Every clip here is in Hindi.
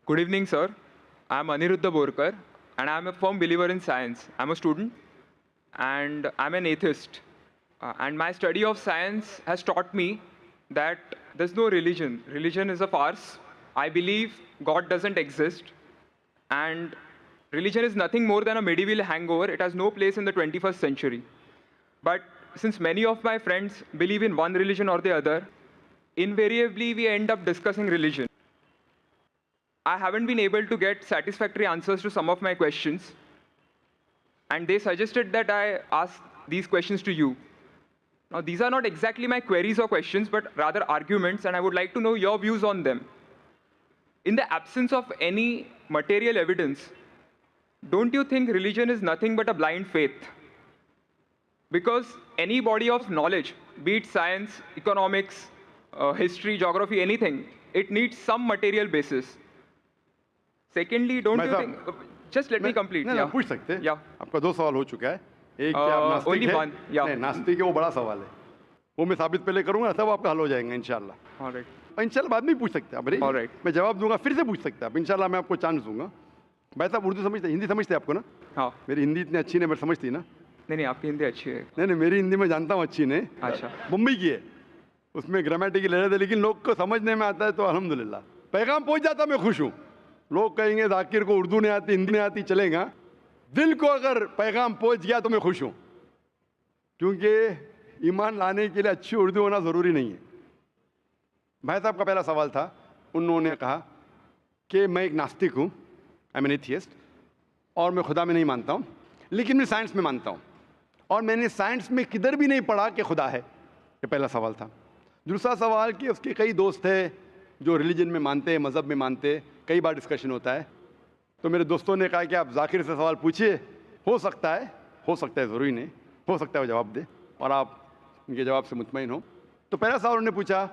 Good evening, sir. I'm Aniruddha Borkar, and I'm a firm believer in science. I'm a student, and I'm an atheist. And my study of science has taught me that there's no religion. Religion is a farce. I believe God doesn't exist, and religion is nothing more than a medieval hangover. It has no place in the 21st century. But since many of my friends believe in one religion or the other, invariably we end up discussing religion. I haven't been able to get satisfactory answers to some of my questions, and they suggested that I ask these questions to you. Now, these are not exactly my queries or questions, but rather arguments, and I would like to know your views on them. In the absence of any material evidence, don't you think religion is nothing but a blind faith? Because any body of knowledge, be it science, economics, history, geography, anything, it needs some material basis. Secondly, don't you think? Just let me complete. नहीं, Yeah. पूछ सकते हैं। Yeah. आपका 2 सवाल हो चुका है। एक क्या आप नास्तिक only है? one, yeah. नहीं, नास्तिक है वो बड़ा सवाल है। वो मैं साबित पहले करूंगा, तब आपका हल हो जाएगा इंशाल्लाह। All right. और इंशाल्लाह बाद में पूछ सकते हैं आप। All right. मैं जवाब दूंगा, फिर से पूछ सकते हैं आप। इंशाल्लाह मैं आपको चांस दूंगा। भाई साहब उर्दू समझते, हिंदी समझते हैं आपको ना? हाँ। मेरी हिंदी इतनी अच्छी नहीं, मैं समझती ना? नहीं, आपकी हिंदी अच्छी है। नहीं, मेरी हिंदी मैं जानता हूँ अच्छी नहीं। अच्छा। मुंबई की है, उसमें ग्रामेटिकल एरर है, लेकिन लोग को समझने में आता है तो अल्हम्दुलिल्लाह। पैगाम पहुंच जाता, मैं खुश हूँ। लोग कहेंगे जाकिर को उर्दू नहीं आती, हिंदी नहीं आती, चलेगा। दिल को अगर पैगाम पहुंच गया तो मैं खुश हूँ, क्योंकि ईमान लाने के लिए अच्छी उर्दू होना ज़रूरी नहीं है। भाई साहब का पहला सवाल था, उन्होंने कहा कि मैं एक नास्तिक हूँ, आई एम एन एथियस्ट, और मैं खुदा में नहीं मानता हूँ, लेकिन मैं साइंस में मानता हूँ, और मैंने साइंस में किधर भी नहीं पढ़ा कि खुदा है। ये पहला सवाल था। दूसरा सवाल कि उसके कई दोस्त हैं जो रिलीजन में मानते हैं, मज़हब में मानते हैं, कई बार डिस्कशन होता है। तो मेरे दोस्तों ने कहा कि आप जाकिर से सवाल पूछिए, हो सकता है, ज़रूरी नहीं, हो सकता है वो जवाब दे और आप उनके जवाब से मुतमईन हो। तो पहला सवाल उन्होंने पूछा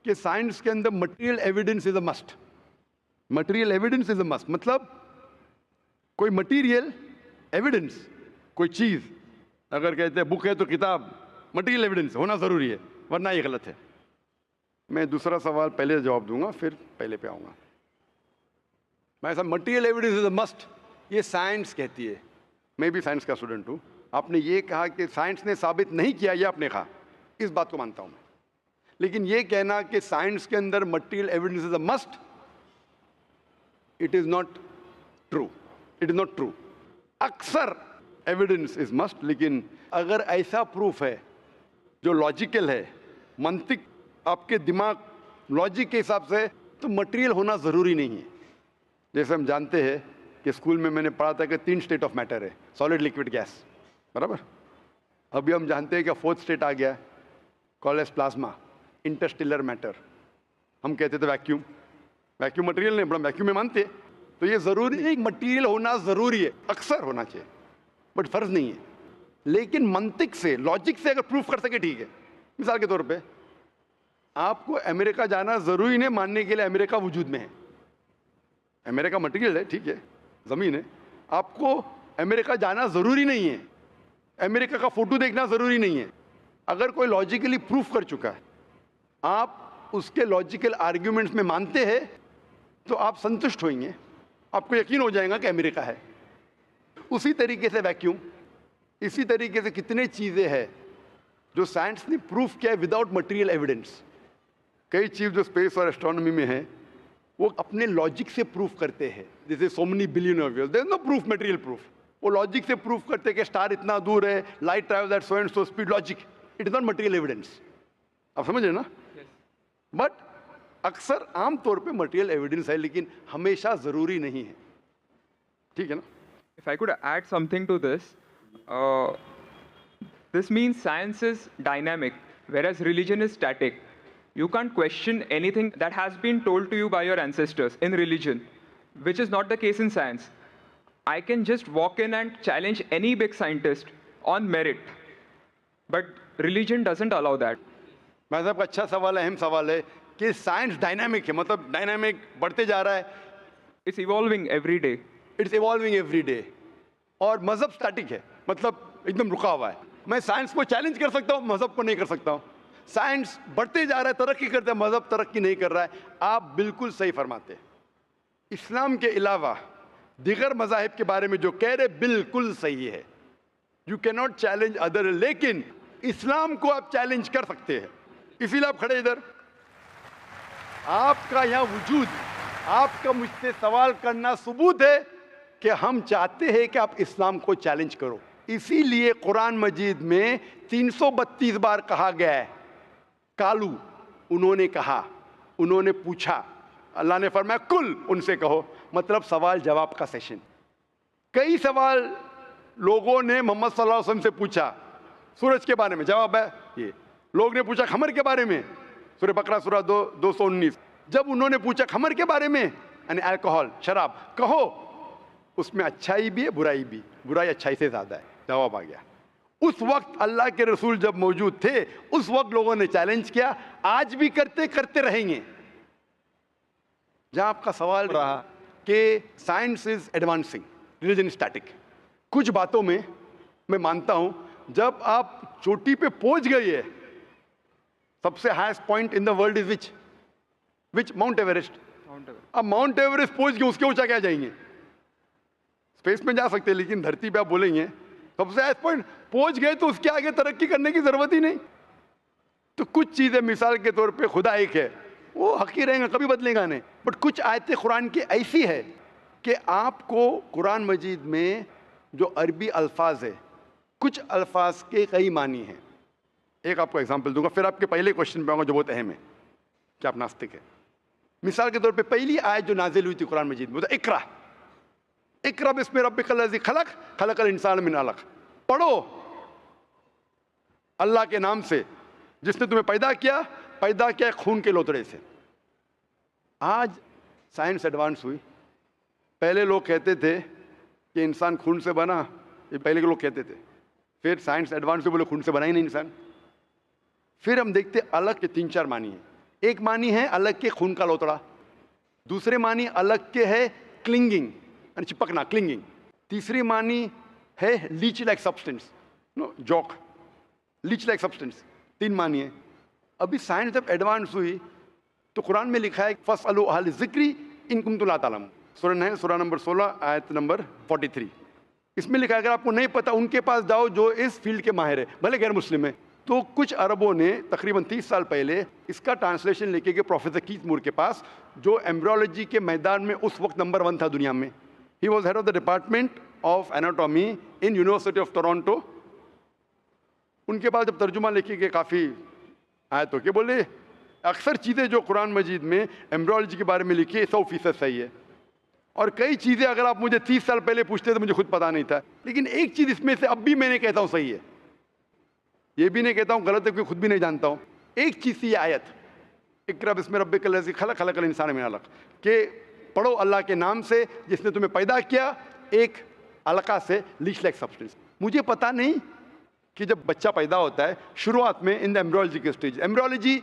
कि साइंस के अंदर material evidence is a must. Material evidence is a must मतलब कोई मटेरियल एविडेंस, कोई चीज़ अगर कहते हैं बुक है तो किताब मटेरियल एविडेंस होना ज़रूरी है, वरना ये गलत है। मैं दूसरा सवाल पहले जवाब दूंगा, फिर पहले पे आऊँगा। मैं ऐसा material evidence is a must, ये साइंस कहती है। मैं भी साइंस का स्टूडेंट हूँ। आपने ये कहा कि साइंस ने साबित नहीं किया, ये आपने कहा, इस बात को मानता हूँ मैं। लेकिन ये कहना कि साइंस के अंदर material evidence is a must, it is not true, it is not true. अक्सर एविडेंस इज मस्ट, लेकिन अगर ऐसा प्रूफ है जो लॉजिकल है, मंतिक आपके दिमाग लॉजिक के हिसाब से, तो मटेरियल होना ज़रूरी नहीं है। जैसे हम जानते हैं कि स्कूल में मैंने पढ़ा था कि 3 स्टेट ऑफ मैटर है, सॉलिड, लिक्विड, गैस, बराबर। अभी हम जानते हैं कि 4th स्टेट आ गया, called as plasma, interstellar matter. हम कहते थे वैक्यूम, वैक्यूम मटेरियल नहीं, बड़ा वैक्यूम में मानते हैं। तो ये ज़रूरी नहीं, मटेरियल होना ज़रूरी है, अक्सर होना चाहिए, बट फ़र्ज़ नहीं है। लेकिन मंतिक से, लॉजिक से अगर प्रूफ कर सके ठीक है। मिसाल के तौर पे आपको अमेरिका जाना ज़रूरी नहीं मानने के लिए अमेरिका वजूद में है। अमेरिका मटेरियल है, ठीक है, ज़मीन है। आपको अमेरिका जाना ज़रूरी नहीं है, अमेरिका का फ़ोटो देखना ज़रूरी नहीं है। अगर कोई लॉजिकली प्रूफ कर चुका है, आप उसके लॉजिकल आर्ग्यूमेंट्स में मानते हैं, तो आप संतुष्ट होंगे, आपको यकीन हो जाएगा कि अमेरिका है। उसी तरीके से वैक्यूम, इसी तरीके से कितने चीज़ें हैं जो साइंस ने प्रूफ किया है विदाउट मटेरियल एविडेंस। कई चीज़ जो स्पेस और एस्ट्रोनॉमी में है वो अपने लॉजिक से प्रूफ करते हैं, जैसे so many billion of years, there is no proof, material proof. वो लॉजिक से प्रूफ करते हैं कि स्टार इतना दूर है, light travels at so and so speed, logic, it is not material evidence. आप समझ रहे ना? बट अक्सर आमतौर पे मटेरियल एविडेंस है, लेकिन हमेशा ज़रूरी नहीं है, ठीक है ना? If I could add something to this, this means science is dynamic, whereas religion is static. You can't question anything that has been told to you by your ancestors in religion, which is not the case in science. I can just walk in and challenge any big scientist on merit, but religion doesn't allow that. मैं साहब का अच्छा सवाल है, अहम सवाल है कि साइंस डायनामिक है, मतलब डायनामिक बढ़ते जा रहा है, It's evolving every day. It's evolving every day. और मज़हब स्टैटिक है, मतलब एकदम रुका हुआ है। मैं साइंस को चैलेंज कर सकता हूँ, मज़हब को नहीं कर सकता हूँ। साइंस बढ़ते जा रहा है, तरक्की करते हैं, मज़हब तरक्की नहीं कर रहा है। आप बिल्कुल सही फरमाते हैं। इस्लाम के अलावा दिगर मज़ाहिब के बारे में जो कह रहे बिल्कुल सही है। You can not challenge other, लेकिन इस्लाम को आप चैलेंज कर सकते हैं। इसीलिए आप खड़े इधर, आपका यहाँ वजूद, आपका मुझसे सवाल करना सबूत है कि हम चाहते हैं कि आप इस्लाम को चैलेंज करो। इसीलिए कुरान मजीद में 332 बार कहा गया है कालू, उन्होंने कहा, उन्होंने पूछा। अल्लाह ने फरमाया कुल, उनसे कहो, मतलब सवाल जवाब का सेशन। कई सवाल लोगों ने मोहम्मद सल्लल्लाहु अलैहि वसल्लम से पूछा, सूरज के बारे में जवाब है ये। लोग ने पूछा खमर के बारे में, सूरह बकरा सूरह 219। जब उन्होंने पूछा खमर के बारे में, यानी अल्कोहल, शराब, कहो उसमें अच्छाई भी है बुराई भी, बुराई अच्छाई से ज़्यादा है, जवाब आ गया। उस वक्त अल्लाह के रसूल जब मौजूद थे, उस वक्त लोगों ने चैलेंज किया, आज भी करते रहेंगे। जहां आपका सवाल रहा कि science is advancing, religion static, कुछ बातों में मैं मानता हूं, जब आप चोटी पे पहुंच गई है, सबसे highest point in the world is which mount Everest. अब माउंट एवरेस्ट पहुंच गए, उसके ऊंचा क्या जाएंगे? स्पेस में जा सकते हैं, लेकिन धरती पे आप बोलेंगे सबसे हाईएस्ट पॉइंट पहुंच गए तो उसके आगे तरक्की करने की जरूरत ही नहीं। तो कुछ चीजें, मिसाल के तौर पे खुदा एक है, वो हक ही रहेगा, कभी बदलेगा नहीं। बट कुछ आयतें कुरान की ऐसी है कि आपको कुरान मजीद में जो अरबी अल्फाज है, कुछ अल्फाज के कई मानी हैं। एक आपको एग्जांपल दूंगा, फिर आपके पहले क्वेश्चन पे आऊंगा जो बहुत अहम है कि आप नास्तिक है। मिसाल के तौर पे पहली आयत जो नाजिल हुई थी कुरान मजीद में, तो इकरा इकरा बिस्मि रब्बिकल लज़ी खलक खलकल इंसान मिन अलक, पढ़ो अल्लाह के नाम से जिसने तुम्हें पैदा किया खून के लोतड़े से। आज साइंस एडवांस हुई। पहले लोग कहते थे कि इंसान खून से बना, ये पहले के लोग कहते थे। फिर साइंस एडवांस हुई, बोले खून से बना ही नहीं इंसान। फिर हम देखते अलग के 3-4 मानी है। एक मानी है अलग के खून का लोतड़ा, दूसरे मानी अलग के है क्लिंगिंग, यानी चिपकना, क्लिंगिंग। तीसरी मानी है leech like substance, no joke, leech like substance. 3 मानी है। अभी साइंस जब एडवांस हुई तो कुरान में लिखा है फस्अलू अहल ज़िक्री इन कुंतुम ला तालमून, सूरह नंबर 16 आयत नंबर 43। इसमें लिखा है अगर आपको नहीं पता उनके पास जाओ जो इस फील्ड के माहिर है, भले गैर मुस्लिम है। तो कुछ अरबों ने तकरीबन 30 साल पहले इसका ट्रांसलेशन लेके गए प्रोफेसर कीथ मूर के पास, जो एम्ब्रियोलॉजी के मैदान में उस वक्त नंबर 1 था दुनिया में। He was head of the department of anatomy in university of Toronto. उनके पास जब तर्जुमा लेके गए काफ़ी आयतों के, बोले अक्सर चीज़ें जो कुरान मजीद में एम्ब्रियोलॉजी के बारे में लिखी है 100% सही है, और कई चीज़ें अगर आप मुझे 30 साल पहले पूछते तो मुझे खुद पता नहीं था। लेकिन एक चीज़ इसमें से अब भी मैंने कहता हूँ सही है, ये भी नहीं कहता हूँ गलत है, क्योंकि खुद भी नहीं जानता हूँ। एक चीज़ थी आयत इक़रा बिस्मि रब्बिकल लज़ी खलक खलकल इंसान मिन अलक, के पढ़ो अल्लाह के नाम से जिसने तुम्हें पैदा किया एक अलका से, लीच लाइक सब्सटेंस। मुझे पता नहीं कि जब बच्चा पैदा होता है शुरुआत में इन द एम्ब्रियोलॉजी के स्टेज, एम्ब्रियोलॉजी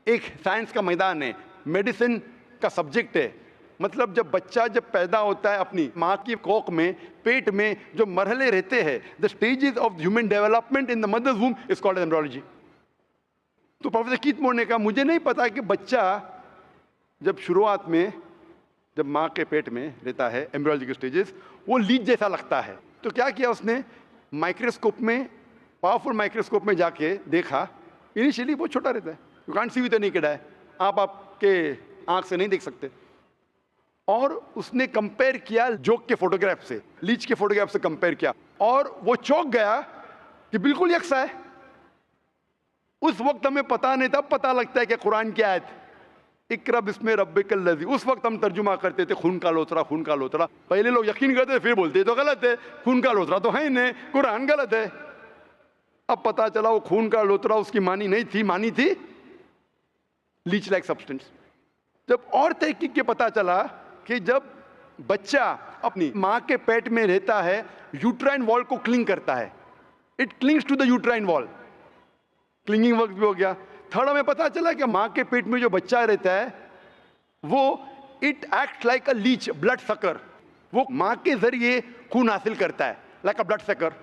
एक साइंस का मैदान है, मेडिसिन का सब्जेक्ट है। मतलब जब बच्चा जब पैदा होता है अपनी माँ की कोख में, पेट में जो मरहले रहते हैं, the stages of human development in the mother's womb is called embryology. तो प्रोफेसर कीथ मूर ने कहा मुझे नहीं पता कि बच्चा जब शुरुआत में जब माँ के पेट में रहता है, एम्ब्रियोलॉजी के स्टेजेस, वो लीच जैसा लगता है। तो क्या किया उसने, माइक्रोस्कोप में, पावरफुल माइक्रोस्कोप में जाके देखा। इनिशियली वो छोटा रहता है, you can't see with the naked eye, आप आपके आंख से नहीं देख सकते। और उसने कंपेयर किया जोक के फोटोग्राफ से, लीच के फोटोग्राफ से कंपेयर किया, और वो चौंक गया कि बिल्कुल यकसा है। उस वक्त हमें पता नहीं था, पता लगता है कि कुरान की आयत इक़रा बिस्मि रब्बिकल लज़ी, उस वक्त हम तर्जुमा करते थे खून का लोतरा, खून का लोतरा। पहले लोग यकीन करते थे, फिर बोलते तो गलत है, खून का लोतरा तो है ही नहीं, कुरान गलत है। अब पता चला वो खून का लोतरा उसकी मानी नहीं थी, मानी थी लीच लाइक सब्सटेंस। जब और तहकीक के पता चला कि जब बच्चा अपनी माँ के पेट में रहता है, यूट्राइन वॉल को क्लिंग करता है, it clings to the uterine wall, clinging work भी हो गया। थर्ड हमें पता चला कि माँ के पेट में जो बच्चा रहता है वो it act like a leech, blood sucker, वो माँ के जरिए खून हासिल करता है, लाइक अ ब्लड सकर।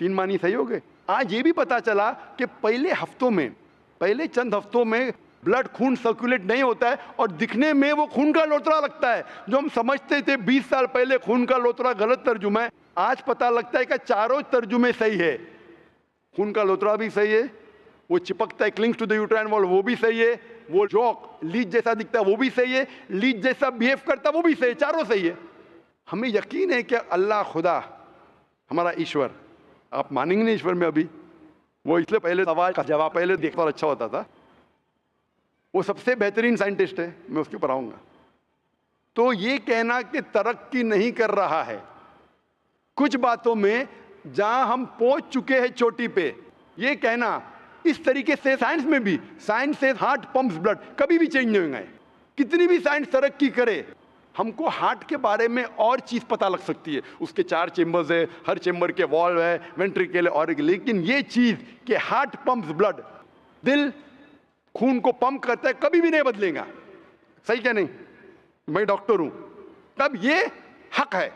3 मानी सही हो गए। आज ये भी पता चला कि पहले चंद हफ्तों में ब्लड खून सर्कुलेट नहीं होता है और दिखने में वो खून का लोतरा लगता है। जो हम समझते थे 20 साल पहले खून का लोतरा गलत तर्जुमा है, आज पता लगता है कि चारों तर्जुमे सही है। खून का लोतरा भी सही है, वो चिपकता है, clings to the uterine wall, वो भी सही है, वो जॉक लीच जैसा दिखता है वो भी सही है, लीच जैसा बिहेव करता है वो भी सही है, चारों सही है। हमें यकीन है कि अल्लाह खुदा हमारा ईश्वर, आप मानेंगे नहीं ईश्वर में अभी, वो इसलिए पहले सवाल का जवाब पहले देखता और अच्छा होता था, वो सबसे बेहतरीन साइंटिस्ट है, मैं उसके ऊपर आऊँगा। तो ये कहना कि तरक्की नहीं कर रहा है, कुछ बातों में जहां हम पहुंच चुके हैं चोटी पे, ये कहना इस तरीके से साइंस में भी, साइंस से हार्ट पंप्स ब्लड, कभी भी चेंज नहीं होंगे। कितनी भी साइंस तरक्की करे, हमको हार्ट के बारे में और चीज़ पता लग सकती है, उसके 4 चेम्बर्स है, हर चेम्बर के वॉल्व है, वेंट्रिकल और, लेकिन ये चीज़ कि हार्ट पंप्स ब्लड, दिल खून को पंप करता है, कभी भी नहीं बदलेगा। सही क्या नहीं? मैं डॉक्टर हूं, तब ये हक है,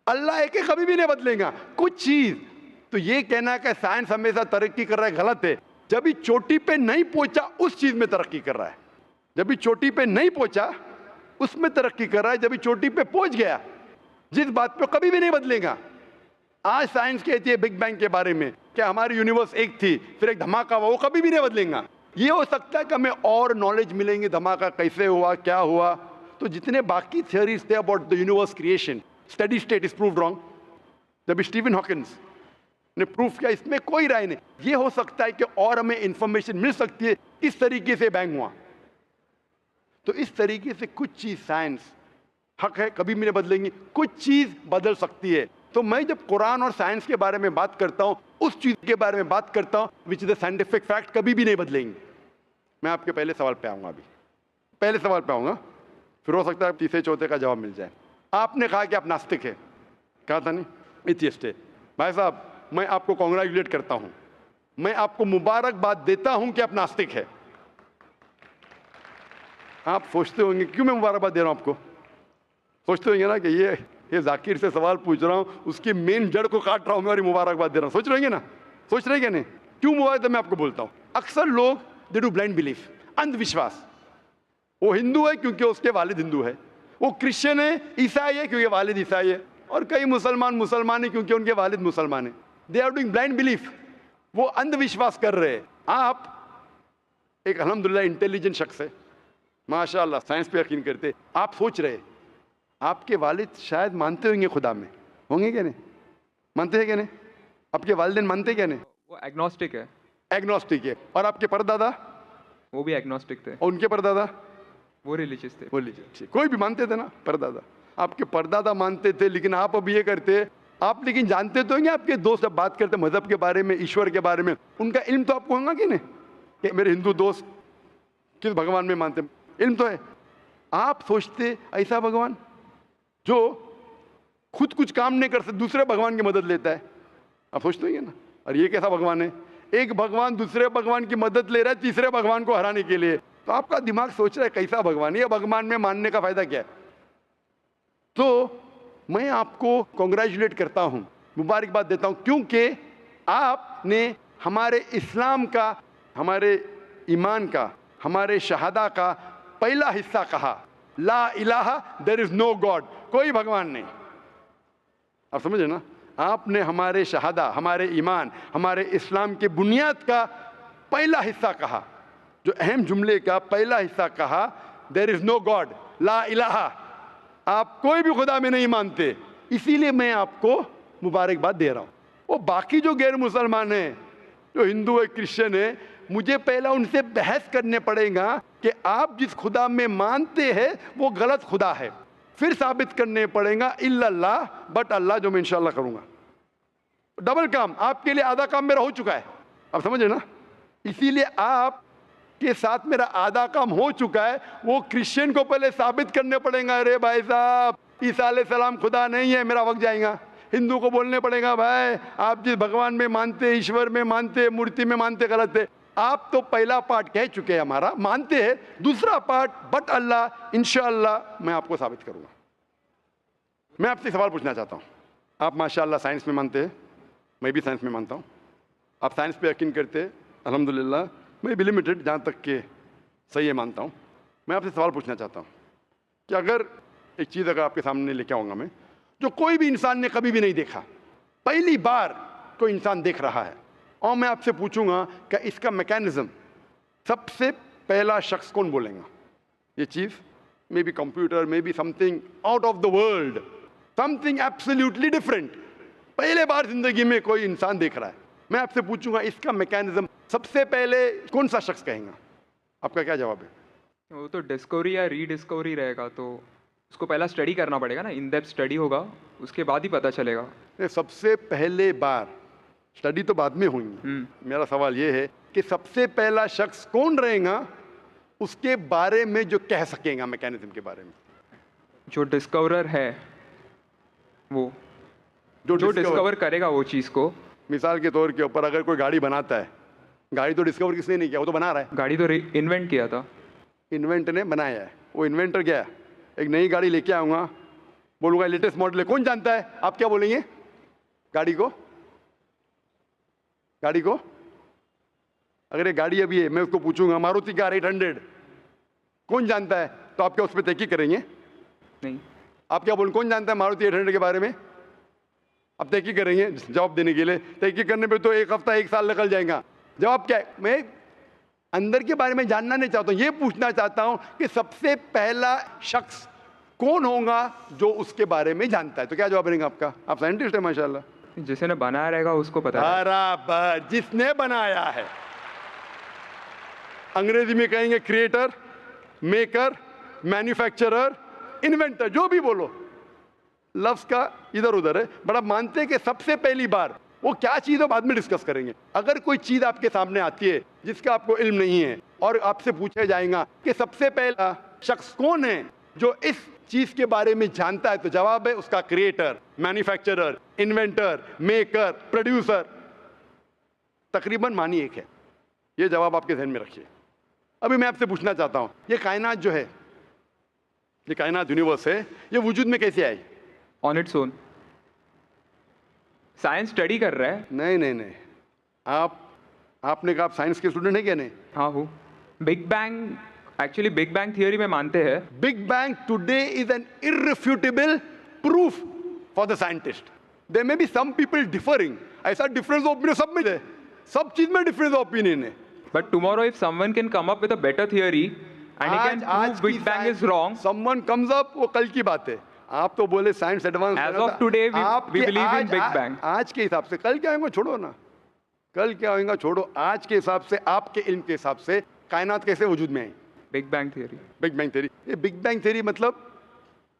अल्लाह है कि कभी भी नहीं बदलेगा कुछ चीज। तो ये कहना कि साइंस हमेशा तरक्की कर रहा है, गलत है। जब भी चोटी पे नहीं पहुंचा उस चीज में तरक्की कर रहा है, जब भी चोटी पे नहीं पहुंचा उसमें तरक्की कर रहा है, जब भी चोटी पे पहुंच गया जिस बात पे कभी भी नहीं बदलेगा। आज साइंस कहती है बिग बैंग के बारे में कि हमारी यूनिवर्स एक थी, फिर एक धमाका हुआ, वो कभी भी नहीं बदलेगा। ये हो सकता है कि हमें और नॉलेज मिलेंगे, धमाका कैसे हुआ, क्या हुआ। तो जितने बाकी थियोरीज थे about the universe creation, steady state is proved wrong. जब स्टीवन हॉकिंस ने प्रूफ किया, इसमें कोई राय नहीं। ये हो सकता है कि और हमें इंफॉर्मेशन मिल सकती है किस तरीके से बैंग हुआ। तो इस तरीके से कुछ चीज साइंस हक है, कभी भी नहीं बदलेंगी, कुछ चीज बदल सकती है। तो मैं जब कुरान और साइंस के बारे में बात करता हूं, उस चीज के बारे में बात करता हूं which is the scientific fact, कभी भी नहीं बदलेंगे। मैं आपके पहले सवाल पे आऊंगा, अभी पहले सवाल पे आऊंगा, फिर हो सकता है तीसरे चौथे का जवाब मिल जाए। आपने कहा कि आप नास्तिक है, कहा था नहीं, एथियस्ट है। भाई साहब, मैं आपको कॉन्ग्रेचुलेट करता हूं, मैं आपको मुबारकबाद देता हूं कि आप नास्तिक है। आप सोचते होंगे क्यों मैं मुबारकबाद दे रहा हूं आपको, सोचते होंगे ना कि ये जाकिर से सवाल पूछ रहा हूं, उसकी मेन जड़ को काट रहा हूं मैं और मुबारकबाद दे रहा हूं। सोच रहे ना, सोच रहे क्या नहीं? क्यों मुबारक मैं आपको बोलता हूं। अक्सर लोग दे डू ब्लाइंड बिलीफ, अंधविश्वास। वो हिंदू है क्योंकि उसके वालिद हिंदू है, वो क्रिश्चियन है, ईसाई है क्योंकि वालिद ईसाई है, और कई मुसलमान है क्योंकि उनके वालिद मुसलमान है। They are doing blind belief, वो अंधविश्वास कर रहे हैं। आप एक अल्हम्दुलिल्लाह इंटेलिजेंट शख्स है, माशाअल्लाह, साइंस पे यकीन करते। आप सोच रहे आपके वालिद शायद मानते होंगे खुदा में, होंगे क्या नहीं? मानते हैं क्या नहीं? आपके वालिदैन मानते क्या नहीं? वो एग्नोस्टिक है। एग्नोस्टिक है। और आपके परदादा? वो भी एग्नोस्टिक थे। और उनके परदादा? वो रिलीजियस थे। वो रिलीजियस, कोई भी मानते थे ना परदादा। आपके परदादा मानते थे, लेकिन आप अब ये करते आप, लेकिन जानते तो होंगे आपके दोस्त जब बात करते मजहब के बारे में, ईश्वर के बारे में, उनका इल्म तो आपको होगा कि नहीं कि मेरे हिंदू दोस्त किस भगवान में मानते, इल्म तो है। आप सोचते ऐसा भगवान जो खुद कुछ काम नहीं कर सकते, दूसरे भगवान की मदद लेता है, आप सोचते होंगे ना, और ये कैसा भगवान है? एक भगवान दूसरे भगवान की मदद ले रहा है तीसरे भगवान को हराने के लिए। तो आपका दिमाग सोच रहा है कैसा भगवान है, ये भगवान में मानने का फायदा क्या है? तो मैं आपको कॉन्ग्रेचुलेट करता हूं, मुबारकबाद देता हूं, क्योंकि आपने हमारे इस्लाम का, हमारे ईमान का, हमारे शहादा का पहला हिस्सा कहा, ला इलाहा, देयर इज नो गॉड, कोई भगवान नहीं। आप समझे ना? आपने हमारे शहादा, हमारे ईमान, हमारे इस्लाम के बुनियाद का पहला हिस्सा कहा, जो अहम जुमले का पहला हिस्सा कहा, देयर इज नो गॉड, ला इलाहा, आप कोई भी खुदा में नहीं मानते। इसीलिए मैं आपको मुबारकबाद दे रहा हूं। वो बाकी जो गैर मुसलमान हैं, जो हिंदू है, क्रिश्चियन है, मुझे पहला उनसे बहस करने पड़ेगा कि आप जिस खुदा में मानते हैं वो गलत खुदा है, फिर साबित करने पड़ेगा इल्लल्लाह, बट अल्लाह, जो मैं इंशाल्लाह करूंगा। डबल काम, आपके लिए आधा काम मेरा हो चुका है, आप समझे ना? इसीलिए आप के साथ मेरा आधा काम हो चुका है, वो क्रिश्चियन को पहले साबित करने पड़ेगा, अरे भाई साहब ईसा अलैहिस्सलाम खुदा नहीं है, मेरा वक्त जाएगा। हिंदू को बोलने पड़ेगा, भाई आप जिस भगवान में मानते, ईश्वर में मानते, मूर्ति में मानते, गलत है। आप तो पहला पार्ट कह चुके हैं हमारा, मानते हैं, दूसरा पार्ट बट अल्लाह, इंशाअल्लाह मैं आपको साबित करूंगा। मैं आपसे सवाल पूछना चाहता हूं, आप माशाअल्लाह साइंस में मानते हैं, मैं भी साइंस में मानता हूं, आप साइंस पे यकीन करते हैं, अल्हम्दुलिल्लाह। मैं भी लिमिटेड, जहाँ तक के सही है मानता हूँ। मैं आपसे सवाल पूछना चाहता हूँ कि अगर एक चीज़ अगर आपके सामने लेके आऊँगा मैं, जो कोई भी इंसान ने कभी भी नहीं देखा, पहली बार कोई इंसान देख रहा है, और मैं आपसे पूछूंगा कि इसका मैकेनिज्म, सबसे पहला शख्स कौन बोलेगा? ये चीज़ maybe computer, maybe something out of the world, something absolutely different, पहले बार जिंदगी में कोई इंसान देख रहा है। मैं आपसे पूछूंगा इसका मैकेनिज्म सबसे पहले कौन सा शख्स कहेगा? आपका क्या जवाब है? वो तो डिस्कवरी या रीडिस्कवरी रहेगा, तो उसको पहला स्टडी करना पड़ेगा ना, इन डेप्थ स्टडी होगा, उसके बाद ही पता चलेगा। सबसे पहले बार, स्टडी तो बाद में होंगी। मेरा सवाल ये है कि सबसे पहला शख्स कौन रहेगा उसके बारे में जो कह सकेगा मैकेनिज्म के बारे में? जो डिस्कवरर है, वो जो डिस्कवर करेगा वो चीज़ को। मिसाल के तौर के ऊपर अगर कोई गाड़ी बनाता है, गाड़ी तो डिस्कवर किसने नहीं किया, वो तो बना रहा है। गाड़ी तो इन्वेंट किया था, इन्वेंट ने बनाया है। वो इन्वेंटर गया, एक नई गाड़ी लेके आऊँगा, बोलूँगा लेटेस्ट मॉडल है, कौन जानता है? आप क्या बोलेंगे? गाड़ी को अगर ये गाड़ी अभी है, मैं उसको पूछूंगा मारुति कार 800 कौन जानता है, तो आप क्या उस पर तहकीक करेंगे? नहीं। आप क्या बोलें, कौन जानता है मारुति 800 के बारे में? आप तहकीक करेंगे जवाब देने के लिए? तहकीक करने पे तो एक हफ्ता 1 साल निकल जाएगा। जवाब क्या है? मैं अंदर के बारे में जानना नहीं चाहता हूँ, ये पूछना चाहता हूँ कि सबसे पहला शख्स कौन होगा जो उसके बारे में जानता है। तो क्या जवाब रहेगा आपका? आप साइंटिस्ट है माशाल्लाह। जिसने बनाया रहेगा उसको पता है। बराबर, जिसने बनाया है। अंग्रेजी में कहेंगे क्रिएटर, मेकर, मैन्युफैक्चरर, इन्वेंटर, जो भी बोलो, लफ्ज का इधर उधर है, बट आप मानते हैं कि सबसे पहली बार वो क्या चीज़ है बाद में डिस्कस करेंगे। अगर कोई चीज़ आपके सामने आती है जिसका आपको इल्म नहीं है और आपसे पूछा जाएगा कि सबसे पहला शख्स कौन है जो इस चीज के बारे में जानता है, तो जवाब है उसका creator, manufacturer, inventor, maker, producer. तकरीबन मानी एक है। ये जवाब आपके ध्यान में रखिए। अभी मैं आपसे पूछना चाहता हूं, ये कायनात जो है, ये कायनात यूनिवर्स है, ये वजूद में कैसे आई? On its own. Science study कर रहा है। नहीं, आपने कहा आप साइंस के स्टूडेंट है क्या? नहीं। हाँ हूँ। Big bang, actually big bang theory में मानते हैं। Big bang today is an irrefutable proof for the scientist. There may be some people differing, ऐसा डिफरेंस ऑफ ओपिनियन सब में है, सब चीज में डिफरेंस ऑफ ओपिनियन है। But tomorrow if someone can come up with a better theory and he can prove big bang is wrong, someone comes up, वो कल की बात है। आप तो बोले science advance, as of today we believe in big bang. आज के हिसाब से, कल क्या होगा छोड़ो ना, कल क्या होगा छोड़ो, आज के हिसाब से, आपके इल्म के हिसाब से कायनात कैसे वजूद में आई? Big bang theory. Big bang theory. ये बिग बैंग थियरी मतलब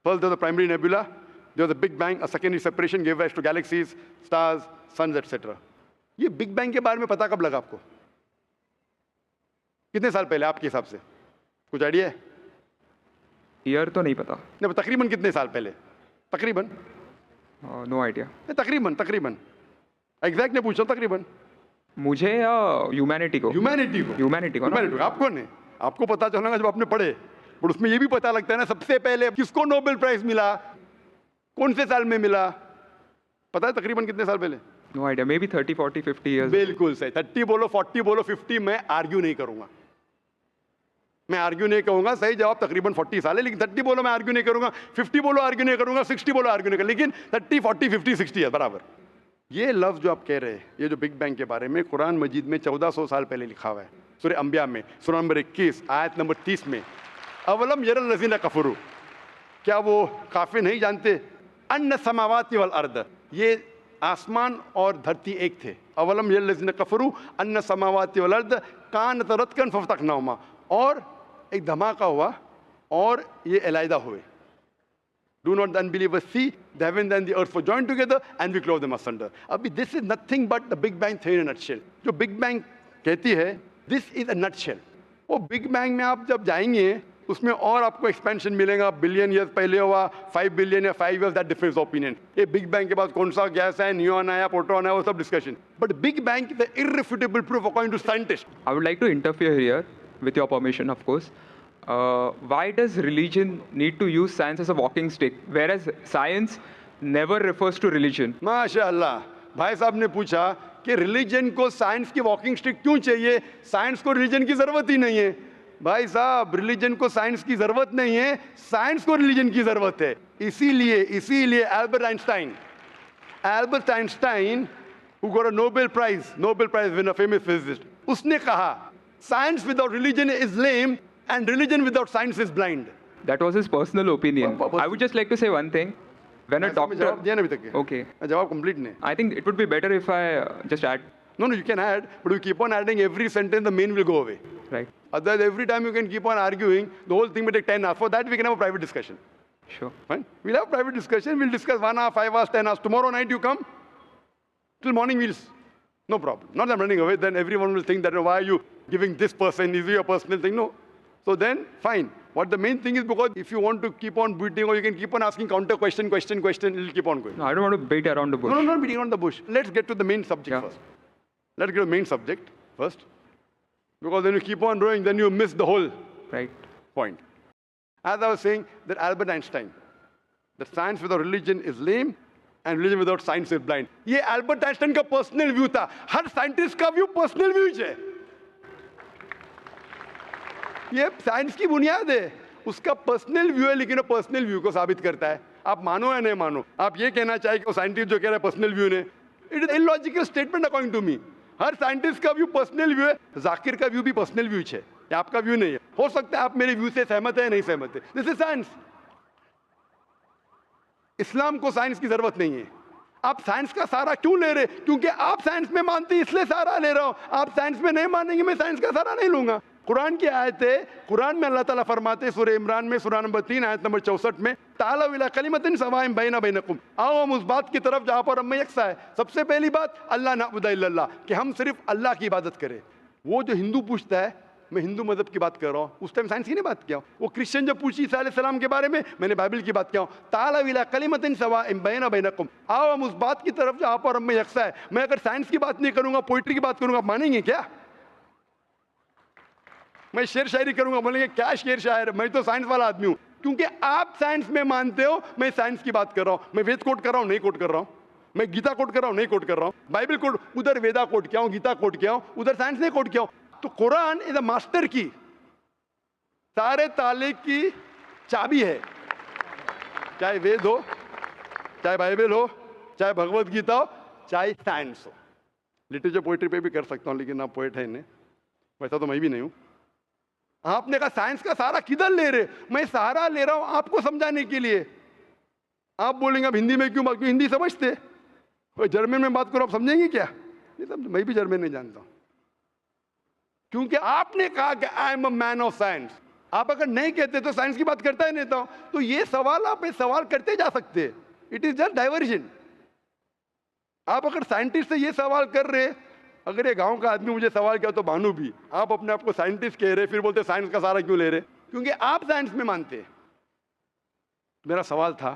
first there was the primary nebula, there was the big bang, a secondary separation give rise to galaxies, stars, suns etcetera. ये बिग बैंग के बारे में पता कब लगा आपको? कितने साल पहले आपके हिसाब से? कुछ आइडिया है? ईयर तो नहीं पता। नहीं, तकरीबन कितने साल पहले? तकरीबन नो आइडिया। तकरीबन एग्जैक्ट नहीं पूछा, तकरीबन। मुझे या ह्यूमैनिटी को? ह्यूमैनिटी को। आपको नहीं, आपको पता चलेगा जब आपने पढ़े, पर उसमें ये भी पता लगता है ना सबसे पहले किसको नोबेल प्राइज मिला, कौन से साल में मिला, पता है तकरीबन कितने साल पहले? No idea, maybe 30, 40, 50 years. बिल्कुल सही। 30 बोलो, 40 बोलो, 50, मैं आर्ग्यू नहीं करूंगा, मैं आर्ग्यू नहीं कहूंगा। सही जवाब तकरीबन 40 साल है, लेकिन 30 बोलो मैं आर्ग्यू नहीं करूंगा, 50 बोलो आर्ग्यू नहीं करूंगा, 60 बोलो आर्ग्यू नहीं करूंगा, लेकिन 30, 40, 50, 60 है बराबर। ये लफ्ज जो आप कह रहे हैं, ये जो बिग बैंग के बारे में कुरान मजीद में 1400 साल पहले लिखा हुआ है, सूरह अंबिया में, सूरह नंबर 21 आयत नंबर 30 में, अवलम यरल लज़ीना कफरू, क्या वो काफिर नहीं जानते, अन्ना समावाति वल अर्द, ये आसमान और धरती एक थे। अवलम यरल लज़ीना कफरू अन्ना समावाति वल अर्द कानत रतकन फफतकनाहुमा, और एक धमाका हुआ और ये अलहदा हुए। Do not the unbelievers see the heavens and the earth were joined together and we clove them asunder. अभी this is nothing but the Big Bang theory in a nutshell. जो Big Bang कहती है, this is a nutshell. वो Big Bang में आप जब जाएंगे उसमें और आपको एक्सपेंशन मिलेगा, बिलियन ईयर्स पहले हुआ, 5 बिलियन या 5 years, that difference of opinion. ये बिग बैंग के बाद कौन सा गैस है, न्यूट्रॉन आया, प्रोटॉन आया, वो सब discussion. But big bang is the irrefutable proof according to scientist. I would like to interfere here, with your permission, of course. Why does religion need to use science as a walking stick, whereas science never refers to religion? माशाअल्लाह, भाई साहब ने पूछा कि रिलीजन को साइंस की वॉकिंग स्टिक क्यों चाहिए, साइंस को रिलीजन की जरूरत ही नहीं है। भाई साहब, रिलीजन को साइंस की जरूरत नहीं है, साइंस को रिलीजन की जरूरत है। इसीलिए Albert Einstein who got a Nobel Prize winner, famous physicist, उसने कहा science without religion is lame and religion without science is blind. That was his personal opinion. I would just like to say one thing. When a doctor... जवाब दिया ना अभी तक के? Okay. जवाब कंप्लीट नहीं। I think it would be better if I just add. No, you can add, but you keep on adding every sentence, the main will go away. Right. Otherwise, every time you can keep on arguing, the whole thing will take 10 hours. For that, we can have a private discussion. Sure. Fine? We'll have a private discussion. We'll discuss 1 hour, 5 hours, 10 hours. Tomorrow night you come, till morning we'll... No problem. Not that I'm running away. Then everyone will think that, why are you giving this person? Is it your personal thing? No. So then, fine. What the main thing is, because if you want to keep on beating, or you can keep on asking counter question, it will keep on going. No, I don't want to beat around the bush. No, not beating around the bush. Let's get to the main subject first. Let's get to the main subject first. Because when you keep on going, then you miss the whole point. As I was saying, that Albert Einstein, that science without religion is lame, and religion without science is blind. ये एल्बर्ट आइंस्टाइन का पर्सनल व्यू था। हर साइंटिस्ट का व्यू पर्सनल व्यू है। ये साइंस की बुनियाद है, उसका पर्सनल व्यू है, लेकिन वो पर्सनल व्यू को साबित करता है। आप मानो या नहीं मानो, आप ये कहना चाहिए कि वो साइंटिस्ट जो कह रहा है पर्सनल व्यू ने, it is illogical statement according to me. हर साइंटिस्ट का व्यू पर्सनल व्यू है, जाकिर का व्यू भी पर्सनल व्यू है, ये आपका व्यू नहीं है। हो सकता है आप मेरे व्यू से सहमत है या नहीं सहमत है, दिस इज साइंस। इस्लाम को साइंस की जरूरत नहीं है। आप साइंस का सहारा क्यों ले रहे? क्योंकि आप साइंस में मानते हैं, इसलिए सहारा ले रहा हूं। आप साइंस में नहीं मानेंगे, मैं साइंस का सहारा नहीं लूंगा। कुरान की आयत है, कुरान में अल्लाह ताला फरमाते हैं सूरह इमरान में सूरह नंबर 3 आयत नंबर 64 में, तालू इला कलिमतिन सवाइन बैना बैनकुम, आओ हम उस बात की तरफ जहां पर हम में यकसा है। सबसे पहली बात, अल्लाह नअबुदा इल्लल्लाह, कि हम सिर्फ अल्लाह की इबादत करें। वो जो हिंदू पूछता है, मैं हिंदू मजहब की बात कर रहा हूँ, उस टाइम साइंस की नहीं बात किया। वो क्रिश्चियन जब पूछी ईसा अलैहिस्सलाम के बारे में, मैंने बाइबल की बात किया। ताला विला कलिमतिन सवाइन बैना बैनकुम, आओ हम उस बात की तरफ जहां पर हम में यकसा है। मैं अगर साइंस की बात नहीं करूंगा, पोइट्री की बात करूंगा, आप मानेंगे क्या? मैं शेर शायरी करूंगा, बोलेंगे क्या शेर शायर? मैं तो साइंस वाला आदमी हूं। क्योंकि आप साइंस में मानते हो, मैं साइंस की बात कर रहा हूं। मैं वेद कोट कर रहा हूं, नहीं कोट कर रहा हूं। मैं गीता कोट कर रहा हूं, नहीं कोट कर रहा हूं। बाइबल कोट, उधर वेदा कोट किया हूं, गीता कोट किया हूं, उधर साइंस नहीं कोट किया हूं। तो कुरान इज अ मास्टर की, सारे ताले की चाबी है। चाहे वेद हो, चाहे बाइबल हो, चाहे भगवत गीता हो, चाहे साइंस हो। लिटरेचर पोइट्री पे भी कर सकता हूं, लेकिन आप पोइट है नहीं, वैसा तो मैं भी नहीं हूं। आपने कहा साइंस का सहारा किधर ले रहे? मैं सहारा ले रहा हूं आपको समझाने के लिए। आप बोलेंगे अब हिंदी में क्यों बात? क्यों हिंदी समझते? जर्मन में बात करो, आप समझेंगे क्या? नहीं समझ, मैं भी जर्मन नहीं जानता हूं। क्योंकि आपने कहा कि I am a man of science. आप अगर नहीं कहते तो साइंस की बात करता ही नहीं था। तो ये सवाल आप सवाल करते जा सकते, इट इज जस्ट डाइवर्जन। आप अगर साइंटिस्ट से ये सवाल कर रहे, अगर ये गांव का आदमी मुझे सवाल किया तो भानु भी, आप अपने आप को साइंटिस्ट कह रहे, फिर बोलते साइंस का सहारा क्यों ले रहे? क्योंकि आप साइंस में मानते। मेरा सवाल था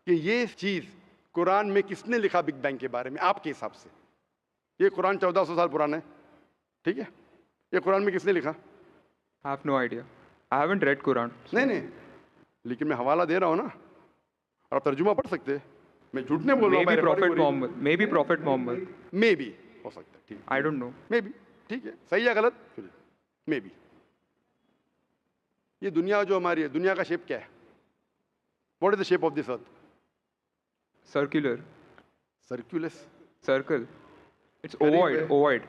कि ये चीज कुरान में किसने लिखा बिग बैंग के बारे में आपके हिसाब से? ये कुरान 1400 साल पुराना है, ठीक है? ये कुरान में किसने लिखा? I have no idea. I haven't read Quran. नहीं, लेकिन मैं हवाला दे रहा हूँ ना, और आप तर्जुमा पढ़ सकते हैं। मैं झूठ नहीं बोल रहा हूँ। Maybe Prophet Muhammad. Maybe Prophet Muhammad. Maybe हो सकता है, ठीक। I don't know. Maybe, ठीक है, सही या गलत? Maybe. ये दुनिया जो हमारी है, दुनिया का शेप क्या है? What is the shape of this earth? Circular. Circulus. Circle. It's ovoid. Ovoid.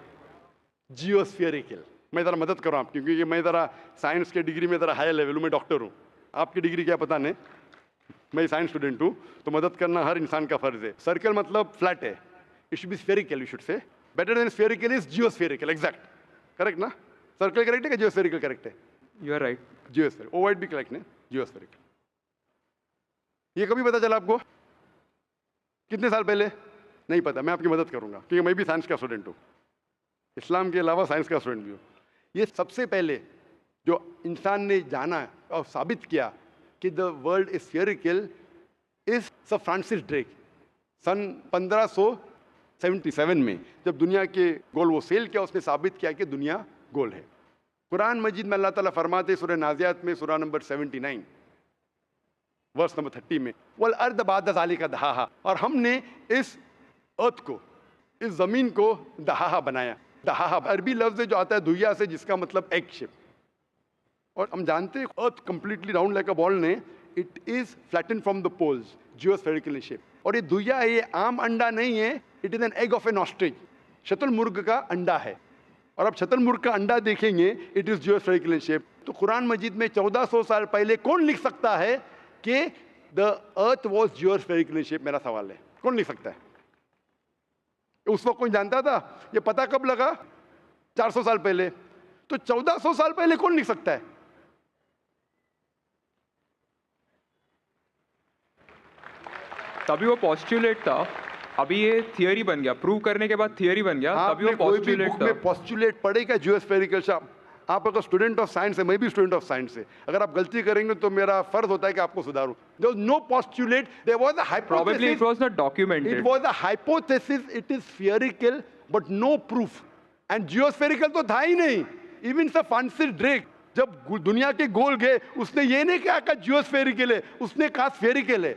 Geospherical. मैं ज़रा मदद कर रहा हूँ, क्योंकि मैं ज़रा साइंस के डिग्री में ज़रा हाई लेवल हूँ, मैं डॉक्टर हूँ। आपकी डिग्री क्या पता नहीं, मैं साइंस स्टूडेंट हूँ, तो मदद करना हर इंसान का फर्ज है। सर्कल मतलब फ्लैट है, it should be spherical, you should say. Better than spherical is geospherical, exact, correct ना? सर्कल करेक्ट है कि जियोस्फेरिकल करेक्ट है? You are right. Geospherical, ovoid भी करेक्ट है, जियोस्फेरिकल। ये कभी पता चला आपको? कितने साल पहले? नहीं पता, मैं आपकी मदद करूंगा, क्योंकि मैं भी साइंस का स्टूडेंट हूँ, इस्लाम के अलावा साइंस का स्टूडेंट भी हूँ। ये सबसे पहले जो इंसान ने जाना और साबित किया कि the world is spherical is sir Francis Drake. सन 1577 में जब दुनिया के गोल वो सेल किया, उसने साबित किया कि दुनिया गोल है। कुरान मजीद में अल्लाह ताला फरमाते सूरह नाज़ियात में सूरह नंबर 79 वर्स नंबर 30 में, वल अर्द बाद ज़ालिका दहाहा, और हमने इस अर्थ को इस जमीन को दहाहा बनाया। दहाहा अरबी लफ्ज जो आता है दुहिया से, जिसका मतलब एग शेप। और हम जानते हैं earth completely round like a ball ने, it is flatten from the poles, geospherical in shape. और ये दुहिया है, ये आम अंडा नहीं है, it is an egg of an ostrich, शतुरमुर्ग का अंडा है। और अब शतुरमुर्ग का अंडा देखेंगे, it is geospherical in shape. तो कुरान मजीद में 1400 साल पहले कौन लिख सकता है कि the earth was geospherical in shape? मेरा सवाल है, कौन लिख सकता है? उस वक्त कौन जानता था? ये पता कब लगा? 400 साल पहले। तो 1400 साल पहले कौन लिख सकता है? तभी वो पॉस्टुलेट था, अभी ये थियरी बन गया, प्रूव करने के बाद थियरी बन गया, तभी वो पॉस्टुलेट था। पॉस्टुलेट पढ़ेगा जियोस्फेरिकल शेप। आप अगर स्टूडेंट ऑफ साइंस है, मैं भी स्टूडेंट ऑफ साइंस है, अगर आप गलती करेंगे तो मेरा फर्ज होता है कि आपको सुधारूं। There was no postulate, there was a hypothesis. Probably it was not documented. It was a hypothesis, it is spherical but no proof. And geospherical तो था ही नहीं। Even Sir Francis Drake जब दुनिया के गोल गए, उसने ये नहीं कहा जियोस्फेरिकल है, उसने कहा स्फेरिकल है।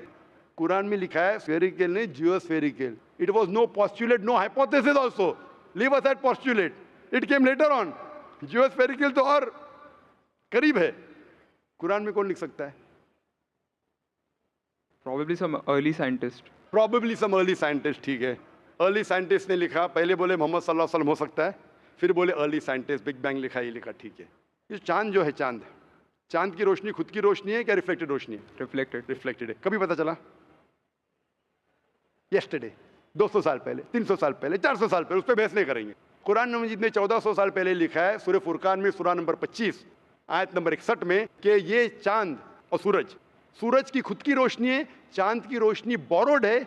कुरान में लिखा है स्फेरिकल नहीं, जियोस्फेरिकल। It was no postulate, no hypothesis also. Leave aside postulate. It came later on. जियोस्फेरिकल तो और करीब है। कुरान में कौन लिख सकता है? Probably some early scientist. Probably some early scientist, ठीक है। अर्ली साइंटिस्ट ने लिखा, पहले बोले मोहम्मद सल्लल्लाहु अलैहि वसल्लम हो सकता है, फिर बोले अर्ली साइंटिस्ट, बिग बैंग लिखा, ये लिखा, ठीक है। ये चांद जो है, चांद की रोशनी खुद की रोशनी है क्या रिफ्लेक्टेड रोशनी है? रिफ्लेक्टेड है। कभी पता चला? यस्टरडे, 200 साल पहले, 300 साल पहले, 400 साल पहले, उस पर बहस नहीं करेंगे। कुरान मजीद ने 1400 साल पहले लिखा है, सूरह फुरकान में सूरह नंबर 25 आयत नंबर 61 में, कि ये चांद और सूरज की खुद की रोशनी है, चांद की रोशनी बोरोड है,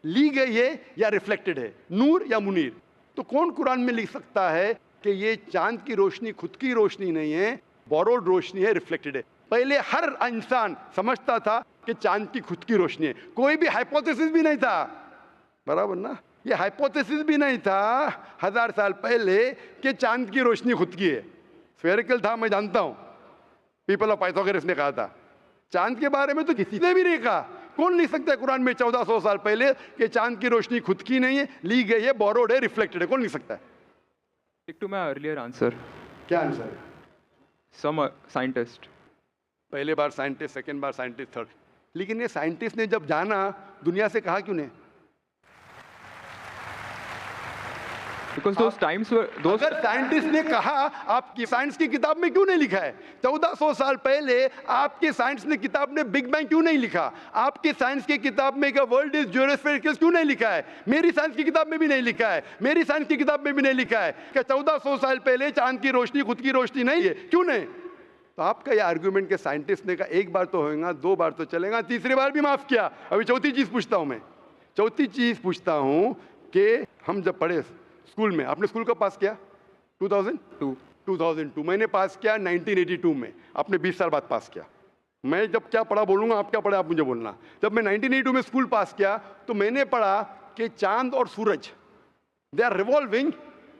ली गई है या रिफ्लेक्टेड है, नूर या मुनीर। तो कौन कुरान में लिख सकता है कि ये चांद की रोशनी खुद की रोशनी नहीं है, बोरोड रोशनी है, रिफ्लेक्टेड है? पहले हर इंसान समझता था कि चांद की खुद की रोशनी है, कोई भी हाइपोथेसिस भी नहीं था, बराबर ना? ये हाइपोथेसिस भी नहीं था 1000 साल पहले कि चांद की रोशनी खुद की है। स्फेरिकल था, मैं जानता हूं, पीपल ऑफ पाइथागोरस ने कहा था। चांद के बारे में तो किसी ने भी नहीं कहा। कौन लिख सकता है कुरान में 1400 साल पहले कि चांद की रोशनी खुद की नहीं है, ली गई है, बोरोड है, रिफ्लेक्टेड है? कौन लिख सकता है? Stick to my earlier answer. क्या आंसर है? Some scientist. पहले बार साइंटिस्ट, सेकेंड बार साइंटिस्ट, थर्ड। लेकिन ये साइंटिस्ट ने जब जाना, दुनिया से कहा क्यों नहीं? Because those times were those. अगर साइंटिस्ट ने कहा, आपकी साइंस की किताब में क्यों नहीं लिखा है? 1400 साल पहले आपके साइंस ने किताब में बिग बैंग क्यों नहीं लिखा? आपके साइंस की किताब में वर्ल्ड इज जियोस्फेरिकल क्यों नहीं लिखा है? मेरी साइंस की किताब में भी नहीं लिखा है, मेरी साइंस की किताब में भी नहीं लिखा है कि 1400 साल पहले चांद की रोशनी खुद की रोशनी नहीं है। क्यों नहीं? तो आपका यह आर्ग्यूमेंट के साइंटिस्ट ने कहा एक बार तो होगा, 2 बार तो चलेगा, तीसरी बार भी माफ किया। अभी चौथी चीज पूछता हूं मैं, चौथी चीज पूछता हूं कि हम जब पढ़े स्कूल में, आपने स्कूल कब पास किया? 2002। मैंने पास किया 1982 में, आपने 20 साल बाद पास किया। मैं जब क्या पढ़ा बोलूंगा, आप क्या पढ़ा आप मुझे बोलना। जब मैं 1982 में स्कूल पास किया तो मैंने पढ़ा कि चांद और सूरज, they are revolving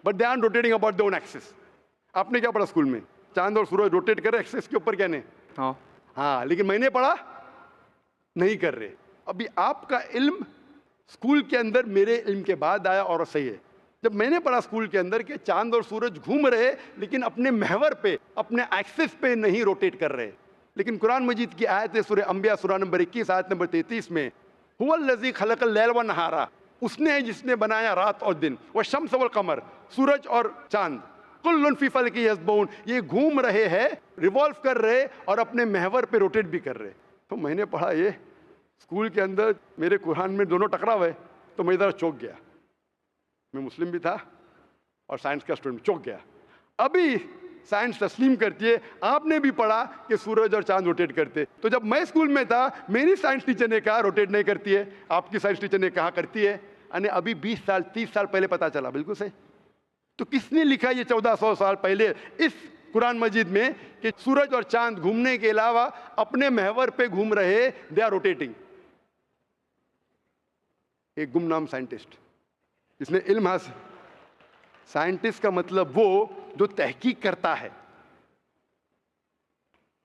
but they are rotating about their own axis. आपने क्या पढ़ा स्कूल में? चांद और सूरज रोटेट कर रहे एक्सिस के ऊपर, क्या नहीं? हाँ, लेकिन मैंने पढ़ा नहीं कर रहे। अभी आपका इल्म स्कूल के अंदर मेरे इल्म के बाद आया, और सही है। जब मैंने पढ़ा स्कूल के अंदर कि चांद और सूरज घूम रहे लेकिन अपने महवर पे, अपने एक्सिस पे नहीं रोटेट कर रहे। लेकिन कुरान मजीद की आयत है सूरह अंबिया सूरह नंबर 21 आयत नंबर 33 में, हुवल्लज़ी खलक़ल लैल व नहारा, उसने है जिसने बनाया रात और दिन, व शम्स वल कमर, सूरज और चांद, कुल्लुन फी फ़लकिन यस्बहून, ये घूम रहे हैं, रिवॉल्व कर रहे और अपने महवर पे रोटेट भी कर रहे। तो मैंने पढ़ा ये स्कूल के अंदर, मेरे कुरान में दोनों टकराव है, तो मैं इधर चौंक गया। मैं मुस्लिम भी था और साइंस का स्टूडेंट, चौंक गया। अभी साइंस तस्लीम करती है, आपने भी पढ़ा कि सूरज और चांद रोटेट करते। तो जब मैं स्कूल में था, मेरी साइंस टीचर ने कहा रोटेट नहीं करती है, आपकी साइंस टीचर ने कहा करती है। यानी अभी 20 साल 30 साल पहले पता चला। बिल्कुल सही। तो किसने लिखा ये 1400 साल पहले इस कुरान मजीद में कि सूरज और चांद घूमने के अलावा अपने महवर पे घूम रहे, दे आर रोटेटिंग? एक गुमनाम साइंटिस्ट जिसने इल्म हासिल। साइंटिस्ट का मतलब वो जो तहकीक करता है,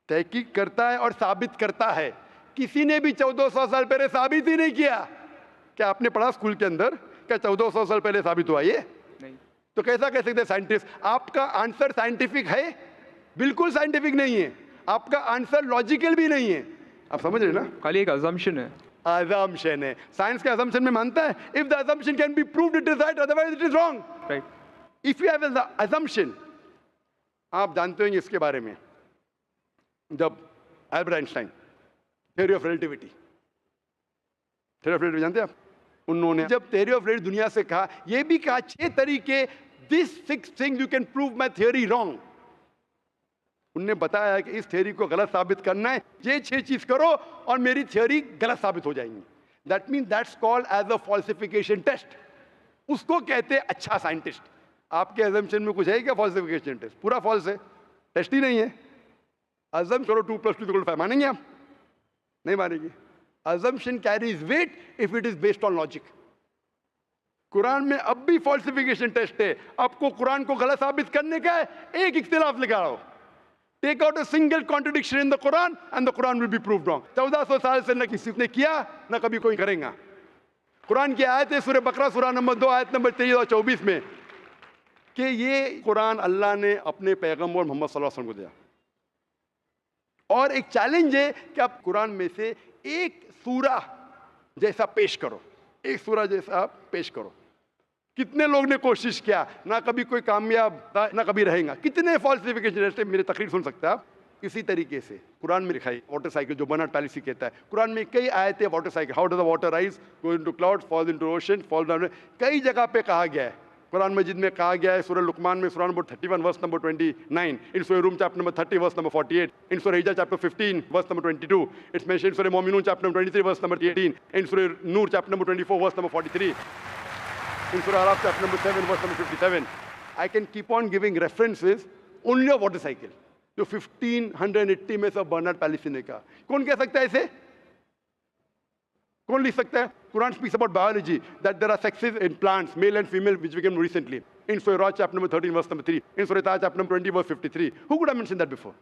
तहकीक करता है और साबित करता है। किसी ने भी 1400 साल पहले साबित ही नहीं किया। क्या आपने पढ़ा स्कूल के अंदर क्या 1400 साल पहले साबित हुआ ये? नहीं. तो कैसा कह सकते हैं साइंटिस्ट? आपका आंसर साइंटिफिक है? बिल्कुल साइंटिफिक नहीं है. आपका आंसर लॉजिकल भी नहीं है. आप समझ रहे ना? खाली एक assumption है. assumption है. साइंस के assumption में मानता है if the assumption can be proved it is right, otherwise it is wrong. Right. If you have an assumption, आप जानते होंगे इसके बारे में, जब Albert Einstein theory of relativity जानते हैं आप? उन्होंने जब थ्योरी ऑफ रिलेटिविटी दुनिया से कहा, ये भी कहा 6 तरीके, this 6 things you can prove my theory wrong. उन्होंने बताया कि इस थ्योरी को गलत साबित करना है, ये 6 चीज करो और मेरी थ्योरी गलत साबित हो जाएंगी. That mean that's called as a falsification test. उसको कहते हैं अच्छा साइंटिस्ट. आपके अजम्पशन में कुछ है क्या फॉल्सिफिकेशन टेस्ट? पूरा फॉल्स है, टेस्ट ही नहीं है. अजम करो 2 + 2 = 5, मानेंगे आप? नहीं मानेंगे. assumption carries weight if it is based on logic. Quran में अब भी फॉल्सिफिकेशन टेस्ट है. आपको कुरान को गलत साबित करने का है, एक इख्तिलाफ लगा रहा हो. Take out a single contradiction in the Quran and the Quran will be proved wrong. 1400 साल से न किसी ने किया, न कभी कोई करेगा. कुरान की आयत है सूरह बकरा सूरह नंबर 2 आयत नंबर 23 और 24 में कि ये कुरान अल्लाह ने अपने पैगंबर मोहम्मद सल्लल्लाहु अलैहि वसल्लम को दिया. और एक चैलेंज है कि आप कुरान में से एक सूरा जैसा पेश करो, एक सूरा जैसा आप पेश करो. कितने लोग ने कोशिश किया, ना कभी कोई कामयाब था, ना कभी रहेगा. कितने फॉल्सिफिकेशन जैसे मेरे तकरीर सुन सकते हैं आप. इसी तरीके से कुरान में लिखा है वाटर साइकिल, जो बर्नार्ड पॉलिसी कहता है. कुरान में कई आयतें water cycle, how does the water rise, go into clouds, fall into ocean, fall down, कई जगह पे कहा गया है. कुरान मजीद में कहा गया है सूरह लुकमान में सूरह नंबर 31 वर्स नंबर 29, इन सूरह रूम chapter number 30 verse number 48, in सूरह हिजर chapter 15 verse number 22, it's mentioned सूरह मोमिनून chapter number 23 verse number 18, in सूरह नूर chapter number 24 verse number 43, in सूरह अराफ chapter number 7 verse number 57. I can keep on giving references only of water cycle, जो 1580 में सब बर्नार्ड पॉलिसी ने कहा. कौन कह सकता है इसे? कौन लिख सकता है? Quran speaks about biology, that there are sexes in plants, male and female, which we came recently. In Surah Ra'd, chapter number 13, verse number 3. In Surah Taha, chapter number 20, verse 53. Who could have mentioned that before?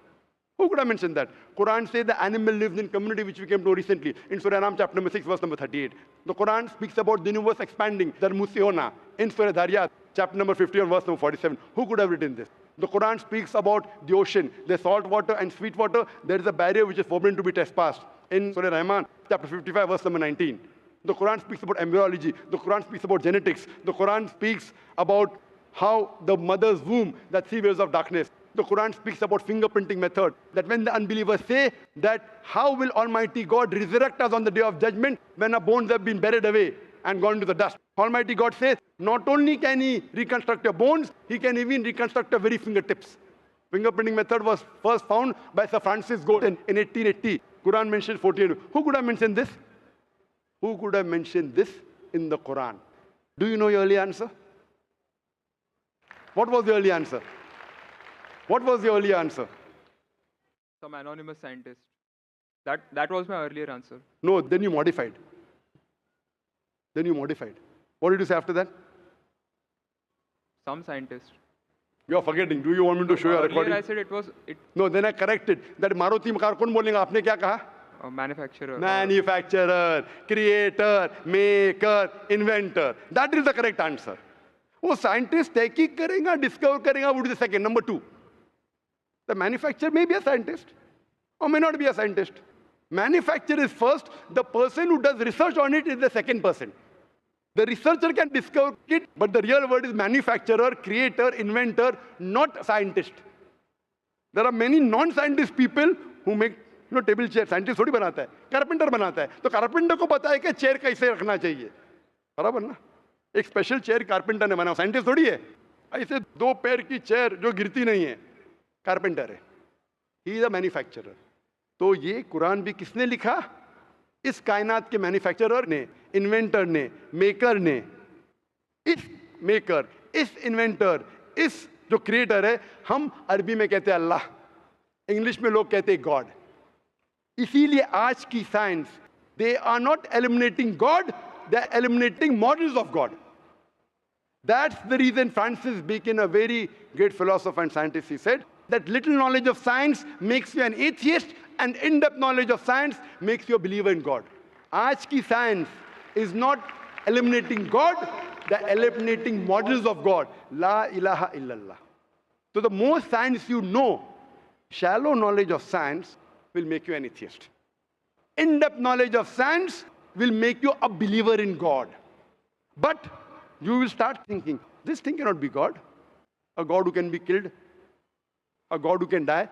Who could have mentioned that? Quran says the animal lives in community, which we came to recently. In Surah Anam, chapter number 6, verse number 38. The Quran speaks about the universe expanding, the Musiona. In Surah Dhariyat, chapter number 51, verse number 47. Who could have written this? The Quran speaks about the ocean, the salt water and sweet water. There is a barrier which is forbidden to be trespassed. In Surah Rahman, chapter 55, verse number 19. The Quran speaks about embryology. The Quran speaks about genetics. The Quran speaks about how the mother's womb, that 3 waves of darkness. The Quran speaks about fingerprinting method, that when the unbelievers say that how will Almighty God resurrect us on the day of judgment when our bones have been buried away and gone to the dust. Almighty God says, not only can He reconstruct your bones, He can even reconstruct your very fingertips. Fingerprinting method was first found by Sir Francis Galton in 1880. Quran mentions 48. Who could have mentioned this? Who could have mentioned this in the Quran? Do you know your early answer? What was the early answer? What was the early answer? Some anonymous scientist. That was my earlier answer. No, then you modified. What did you say after that? Some scientist. You are forgetting. Do you want me to show you a recording? Earlier I said it No, then I corrected. That Maruti car कौन बोलेगा? आपने क्या कहा? a manufacturer. Manufacturer, creator, maker, inventor. That is the correct answer. वो scientist तहकीक करेगा, discover करेगा, would be the second. Number 2. The manufacturer may be a scientist or may not be a scientist. Manufacturer is first. The person who does research on it is the second person. The researcher can discover it, but the real word is manufacturer, creator, inventor, not scientist. There are many non-scientist people who make table chair. Scientist थोड़ी बनाता है, कारपेंटर बनाता है. तो कारपेंटर को पता है कि चेयर कैसे रखना चाहिए, बराबर ना? एक स्पेशल चेयर कारपेंटर ने बनाया, साइंटिस्ट थोड़ी है. ऐसे 2 पैर की चेयर जो गिरती नहीं है, कारपेंटर है. He is a manufacturer. तो ये कुरान भी किसने लिखा? इस कायनात के मैन्युफैक्चरर ने, इन्वेंटर ने, मेकर ने. इस मेकर, इस इन्वेंटर, इस जो क्रिएटर है, हम अरबी में कहते हैं अल्लाह, इंग्लिश में लोग कहते हैं गॉड. इसीलिए आज की science, they are not eliminating God, they are eliminating models of God. That's the reason Francis Bacon, a very great philosopher and scientist, he said that little knowledge of science makes you an atheist and in-depth knowledge of science makes you a believer in God. आज की science is not eliminating God, the eliminating models of God. La ilaha illallah. So the more science you know, shallow knowledge of science will make you an atheist. In-depth knowledge of science will make you a believer in God. But you will start thinking, this thing cannot be God. A God who can be killed, a God who can die,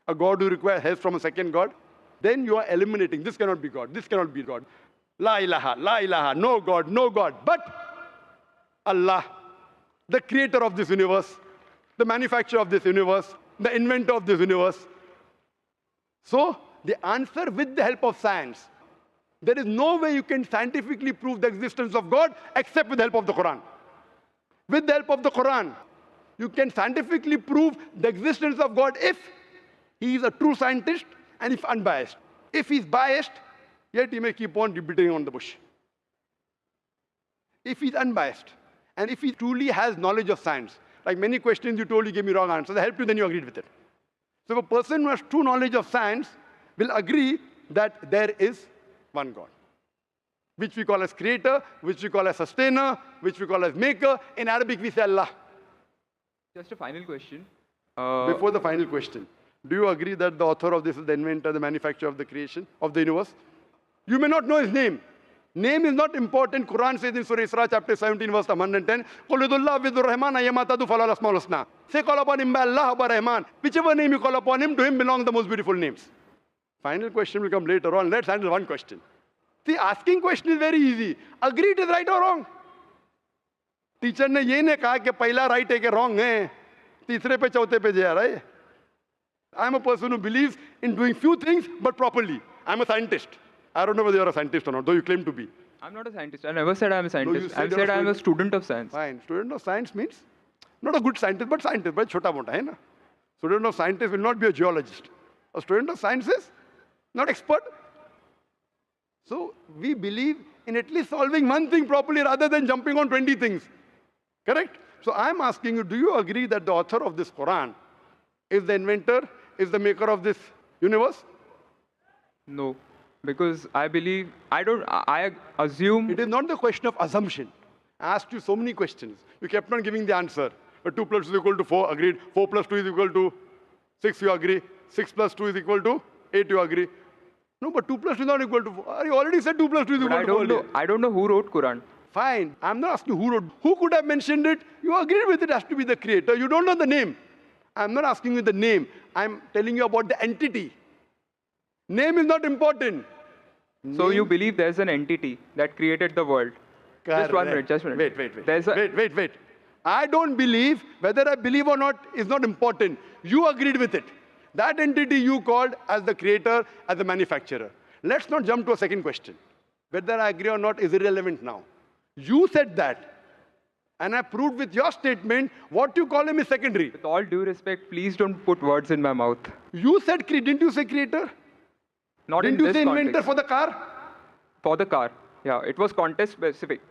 a God who requires help from a second God. Then you are eliminating, this cannot be God, this cannot be God. La ilaha, no God, no God. But Allah, the creator of this universe, the manufacturer of this universe, the inventor of this universe. So the answer with the help of science. There is no way you can scientifically prove the existence of God except with the help of the Quran. With the help of the Quran, you can scientifically prove the existence of God if he is a true scientist and if unbiased. If he's biased, yet he may keep on beating on the bush. If he's unbiased, and if he truly has knowledge of science, like many questions you told, you gave me wrong answers, I helped you, then you agreed with it. So if a person who has true knowledge of science will agree that there is one God, which we call as creator, which we call as sustainer, which we call as maker. In Arabic, we say Allah. Just a final question. Before the final question, do you agree that the author of this is the inventor, the manufacturer of the creation, of the universe? You may not know his name. Name is not important. Quran says in Surah Isra, chapter 17, verse 110, say, call upon him by Allah or by Rahman. Whichever name you call upon him, to him belong the most beautiful names. Final question will come later on. Let's handle one question. See, asking question is very easy. Agree it is right or wrong. Teacher ने ये नहीं कहा कि पहला right है कि wrong है. तीसरे पे चौथे पे जा रहा है. I am a person who believes in doing few things, but properly. I am a scientist. I don't know whether you are a scientist or not, though you claim to be. I'm not a scientist. I never said I'm a scientist. No, I said I'm a student of science. Fine. Student of science means not a good scientist, but scientist. But chota mota hai na. Student of scientist will not be a geologist. A student of science is not expert. So we believe in at least solving one thing properly rather than jumping on 20 things. Correct? So I'm asking you, do you agree that the author of this Quran is the inventor, is the maker of this universe? No. Because I believe, I assume. It is not the question of assumption. I asked you so many questions. You kept on giving the answer. 2 plus 2 is equal to 4, agreed. 4 plus 2 is equal to 6, you agree. 6 plus 2 is equal to 8, you agree. No, but 2 plus 2 is not equal to 4. You already said 2 plus 2 is equal to 4. I don't know who wrote Quran. Fine. I'm not asking who wrote. Who could have mentioned it? You agreed with it has to be the creator. You don't know the name. I'm not asking you the name. I'm telling you about the entity. Name is not important. So you believe there's an entity that created the world? Correct. Just 1 minute. Wait. I don't believe, whether I believe or not is not important. You agreed with it. That entity you called as the creator, as the manufacturer. Let's not jump to a second question. Whether I agree or not is irrelevant now. You said that. And I proved with your statement what you call him is secondary. With all due respect, please don't put words in my mouth. You said, didn't you say creator? Not didn't in you this say inventor context. for the car? For the car. Yeah, it was context specific.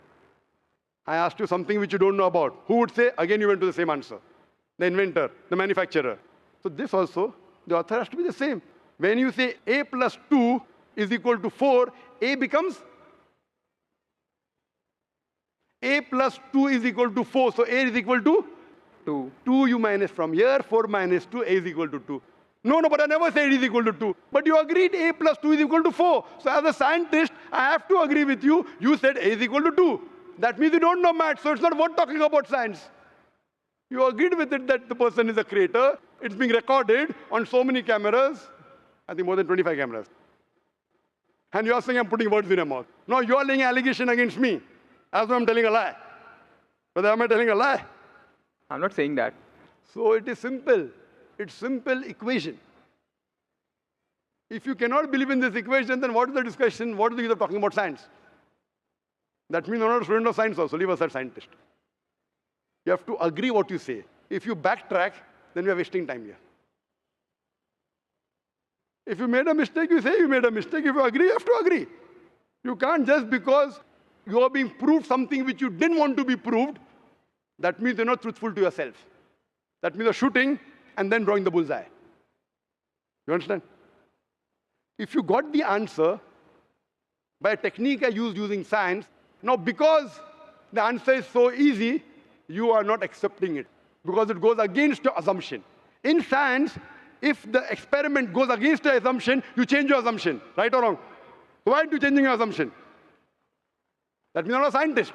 I asked you something which you don't know about. Who would say? Again, you went to the same answer. The inventor, the manufacturer. So this also, the author has to be the same. When you say A plus 2 is equal to 4, A becomes A plus 2 is equal to 4. So A is equal to 2. 2 you minus from here, 4 minus 2, A is equal to 2. No, but I never said it is equal to 2. But you agreed A plus 2 is equal to 4. So as a scientist, I have to agree with you. You said A is equal to 2. That means you don't know math, so it's not worth talking about science. You agreed with it that the person is a creator. It's being recorded on so many cameras. I think more than 25 cameras. And you are saying I'm putting words in your mouth. No, you are laying an allegation against me. As though I'm telling a lie. But am I telling a lie? I'm not saying that. So it is simple. It's simple equation. If you cannot believe in this equation, then what is the discussion? What is the use of talking about science? That means you're not a student of science also. Leave aside scientist. You have to agree what you say. If you backtrack, then we are wasting time here. If you made a mistake, you say you made a mistake. If you agree, you have to agree. You can't just because you are being proved something which you didn't want to be proved, that means you're not truthful to yourself. That means you're shooting and then drawing the bullseye. You understand? If you got the answer by a technique I used using science, now because The answer is so easy, you are not accepting it because it goes against your assumption. In science, if the experiment goes against your assumption, you change your assumption, right or wrong? Why aren't you changing your assumption? That means you're not a scientist.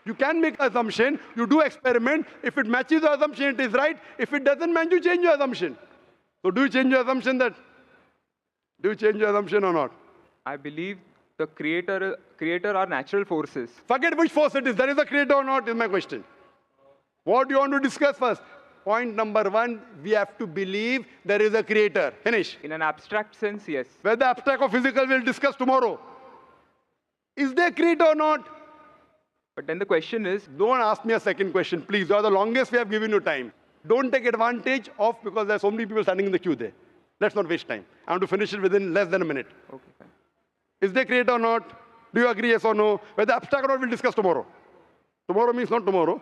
You can make an assumption, you do experiment. If it matches the assumption, it is right. If it doesn't match, you change your assumption. So do you change your assumption or not? I believe the creator are natural forces. Forget which force it is. There is a creator or not is my question. What do you want to discuss first? Point number one, we have to believe there is a creator. Finish. In an abstract sense, yes. Whether abstract or physical, we'll discuss tomorrow. Is there a creator or not? But then the question is, Don't ask me a second question, please. You are the longest we have given you time. Don't take advantage of because there are so many people standing in the queue there. Let's not waste time. I want to finish it within less than a minute. okay, fine. Is there creator or not? Do you agree, yes or no? Whether abstract or not, we'll discuss tomorrow. Tomorrow means not tomorrow.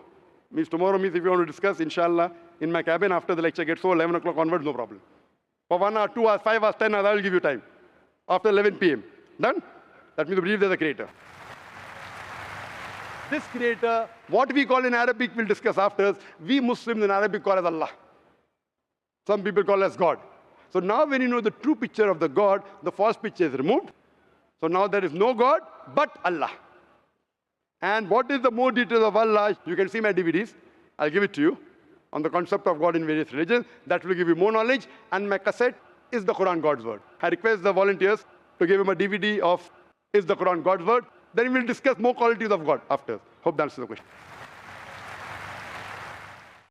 Tomorrow means if you want to discuss, inshallah, in my cabin after the lecture gets over, 11 o'clock onwards, no problem. For 1 hour, 2 hours, 5 hours, 10 hours, I will give you time. After 11 p.m. Done? That means you believe there's a creator. This creator, what we call in Arabic, we'll discuss after. We Muslims in Arabic call as Allah. Some people call as God. So now when you know the true picture of the God, the false picture is removed. So now there is no God but Allah. And what is the more details of Allah? You can see my DVDs. I'll give it to you on the concept of God in various religions. That will give you more knowledge. And my cassette is the Quran God's Word. I request the volunteers to give him a DVD of Is the Quran God's Word? Then we'll discuss more qualities of God after. Hope that answers the question.